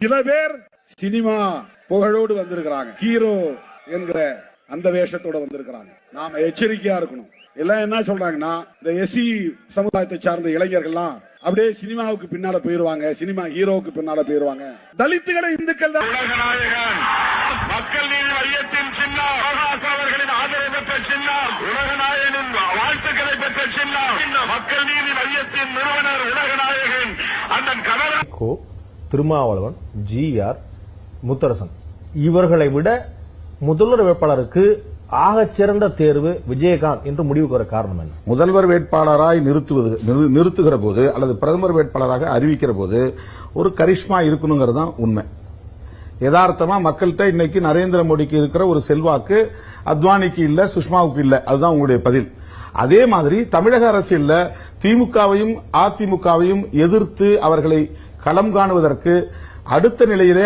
சில பேர் சினிமா புகழோடு வந்திருக்கிறாங்க, ஹீரோ என்கிற அந்த வேஷத்தோட வந்திருக்கிறாங்க. நாம எச்சரிக்கையா இருக்கணும். எல்லாம் என்ன சொல்றாங்கன்னா, இந்த எஸ்சி சமுதாயத்தை சார்ந்த இளைஞர்கள்லாம் அப்படியே சினிமாவுக்கு பின்னால போயிருவாங்க, சினிமா ஹீரோவுக்கு பின்னால போயிருவாங்க. தலித்துகளை இந்துக்கள் தான் உலகநாயகன், மக்கள் நீதி மையத்தின் சின்னம், அவர்களின் ஆதரவு பெற்ற சின்னம், உலகநாயகனின் வாழ்த்துக்களை பெற்ற சின்னம், மக்கள் நீதி மையத்தின் நிறுவனர் உலகநாயகன் அண்ணன் கனகராஜ், திருமாவளவன், GR முத்தரசன், இவர்களை விட முதல்வர் வேட்பாளருக்கு ஆகச்சிறந்த தேர்வு விஜயகாந்த் என்று முடிவுக்கு வர காரணம் என்ன? முதல்வர் வேட்பாளராய் நிறுத்துகிற போது அல்லது பிரதமர் வேட்பாளராக அறிவிக்கிற போது ஒரு கரிஷ்மா இருக்கணுங்கிறது தான் உண்மை. யதார்த்தமா மக்கள்கிட்ட இன்னைக்கு நரேந்திர மோடிக்கு இருக்கிற ஒரு செல்வாக்கு அத்வானிக்கு இல்ல, சுஷ்மாவுக்கு இல்ல. அதுதான் உங்களுடைய பதில். அதே மாதிரி தமிழக அரசியல்ல திமுகவையும் அதிமுகவையும் எதிர்த்து அவர்களை களம் காணுவதற்கு அடுத்த நிலையிலே